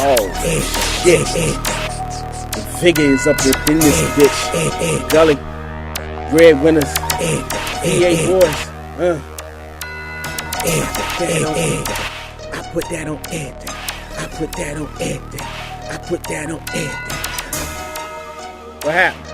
Oh, shit. The figure is up there in this bitch. Gully, breadwinners, EA boys. I put that on everything. I put that on everything. I put that on everything. What happened?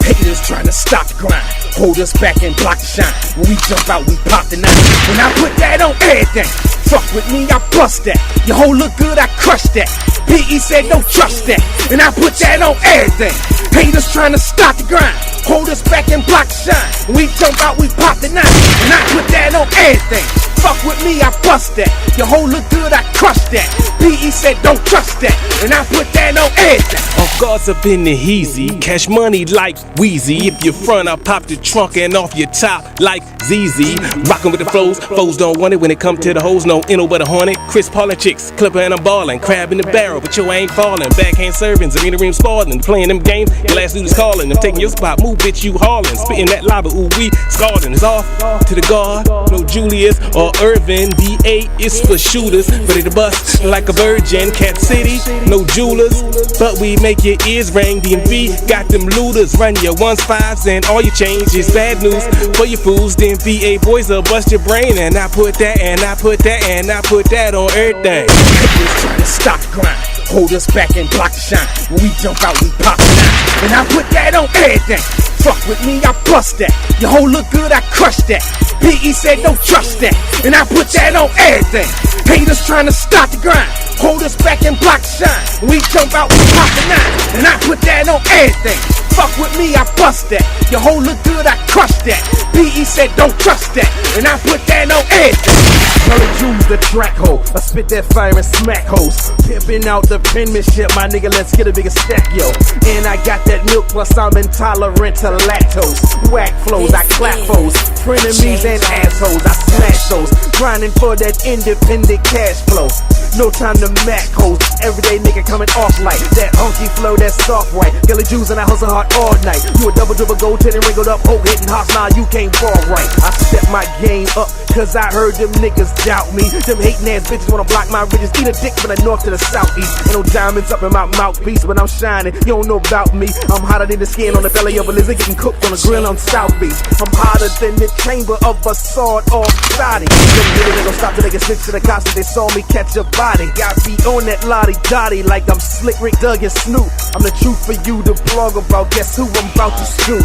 Haters trying to stop the grind, hold us back and block the shine. When we jump out, we pop the nine. When I put that on everything, fuck with me, I bust that. Your hoe look good, I crush that. PE said don't trust that, and I put that on everything. Haters trying to stop the grind, hold us back and block the shine. When we jump out, we pop the nine, and I put that on everything. Fuck with me, I bust that. Your hoe look good, I crush that. PE said don't trust that, and I put that on everything. Off guards up in the heezy, cash money like Wheezy. If you're front, I pop the trunk and off your top like ZZ. Rockin' with the flows, foes don't want it when it come to the hoes. No inno but a hornet. Chris Paul and chicks, clipper and I'm ballin'. Crab in the barrel, but you ain't fallin'. Backhand serving, Zarina Ream Spalding. Playing them games, your last dude is calling. I'm taking your spot, move bitch, you haulin'. Spitting that lava, ooh wee, scalding. It's off to the guard, no Julius or Irvin. D8 is for shooters, ready to bust like a virgin. Cat City, no jewelers, but we make your ears ring. DMV got them looters, run your ones, fives, and all your change is bad news for your fools. Then VA boys will bust your brain, and I put that, and I put that, and I put that on everything. Haters trying to stop the grind, hold us back and block the shine. When we jump out, we pop the nine, and I put that on everything. Fuck with me, I bust that. Your hoe look good, I crush that. PE said don't trust that, and I put that on everything. Haters trying to stop the grind, hold us back and block the shine. When we jump out, we pop the nine, and I put that on everything. Fuck with me, I bust that. Your hoe look good, I crush that. PE said don't trust that, and I put that on everything. Gully Jews the track hoe, I spit that fire and smack hoes. Pimping out the penmanship, my nigga, let's get a bigger stack, yo. And I got that milk plus I'm intolerant to lactose. Whack flows, I clap foes. Frenemies and assholes, I smash those. Grinding for that independent cash flow. No time to mac hoes. Everyday nigga coming off like that hunky flow, that soft white. Gully Jews and I hustle hard all night. You a double dribble, gold tinted, wrinkled up, hoe hitting hops. Nah, you can't fall right. I step my game up, cause I heard them niggas doubt me. Them hating ass bitches wanna block my ridges. Eat a dick from the north to the southeast. Ain't no diamonds up in my mouthpiece, but I'm shining. You don't know about me. I'm hotter than the skin on the belly of a lizard, getting cooked on the grill on South Beach. I'm hotter than the chamber of a sawed-off body. Them niggas ain't gon' stop till they get snitched to the cops that they saw me catch a body. Got me on that lottie-dottie like I'm Slick Rick, Doug, and Snoop. I'm the truth for you to blog about. Guess who I'm about to shoot?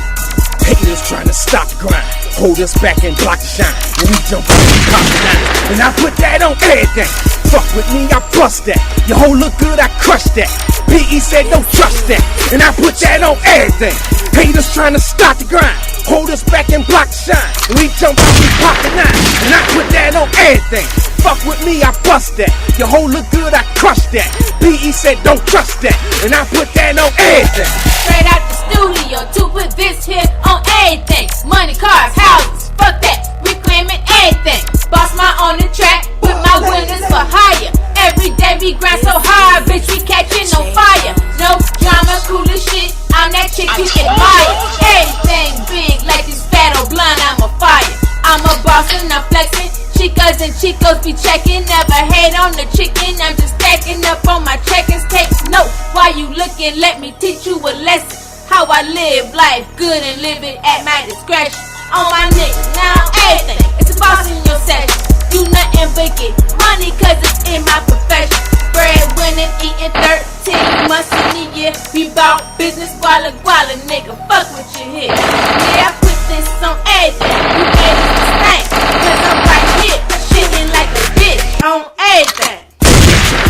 Haters trying to stop the grind, hold us back and block the shine. When we jump out, we pop the nine, and I put that on everything. Fuck with me, I bust that. Your hoe look good, I crush that. PE said don't trust that, and I put that on everything. Haters trying to stop the grind, hold us back and block the shine. When we jump out, we pop the nine, and I put that on everything. Fuck with me, I bust that. Your hoe look good, I crush that. PE said don't trust that, and I put that on everything. Straight out the studio to put this here on everything. Money, cars, houses, fuck that, we claiming everything. Boss my on the track, put my winners for hire. Every day we grind so hard, bitch, we catching on fire. No drama, cool as shit, I'm that chick you admire. Everything big like this fat or blunt, I'm a fire. I'm a boss and I'm flexing. Chicas and chicos be checking, never hate on the chicken. I'm just stacking up on my checkers. Take note while you looking, let me teach you a lesson. How I live life good and live it at my discretion. On my niggas, now everything, it's a boss in your section. You nothing but get money cause it's in my profession. Bread winning, eating 13 months in a year. We bout business, guala guala, nigga, fuck what you hear. Yeah, I put this on everything, you ready to stank. Cause I'm right here, shitting like a bitch on everything.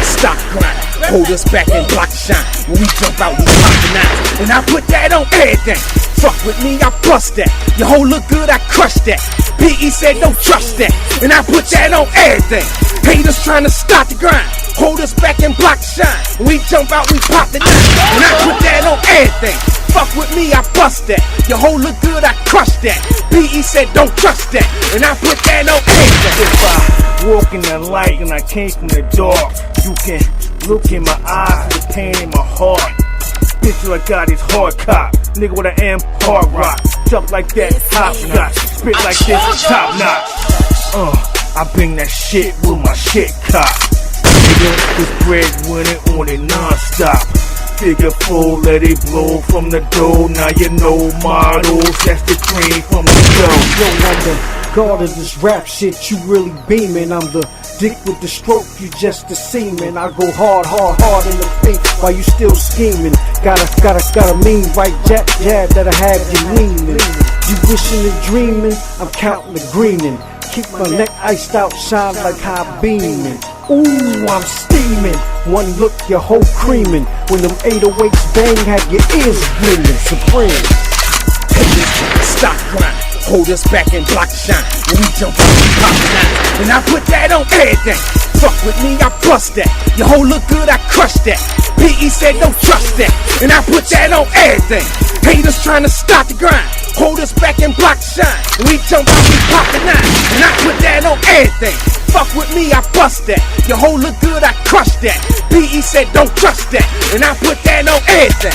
Stop grind, hold us back and block the shine. When we jump out, we pop the nine, and I put that on everything. Fuck with me, I bust that. Your hoe look good, I crush that. PE said don't trust that, and I put that on everything. Haters trying to stop the grind, hold us back and block the shine. When we jump out, we pop the nine, and I put that on everything. Fuck with me, I bust that. Your hoe look good, I crush that. PE said don't trust that, and I put that on everything. If I walk in the light and I came from the dark, you can look in my eyes with pain in my heart. Bitch, I got his hard cop. Nigga, what I am, hard rock. Jump like that, hopscotch. Spit like this, top notch. I I bang that shit with my shit cop. Nigga, this bread winning on it non-stop. Figure full, let it blow from the dough. Now you know models, that's the cream from the dough. Yo, I'm the god of this rap shit, you really beaming. I'm the dick with the stroke, you just the semen. I go hard in the paint while you still scheming. Got a mean right jab that'll have you leaning. You wishing and dreaming, I'm counting the greening. Keep my neck iced out, shine like high beaming. Ooh, I'm steaming. One look, your whole creaming. When them 808s bang, have your ears gleaming. Supreme. Take this to the stock grind. Hold us back and block the shine. When we jump out, we pop the nine. And I put that on everything. Fuck with me, I bust that. Your whole look good, I crush that. PE said don't trust that. And I put that on everything. Haters trying to stop the grind. Hold us back and block the shine. When we jump out, we pop the nine. And I put that on everything. Fuck with me, I bust that. Your whole look good, I crush that. PE said don't trust that. And I put that on everything.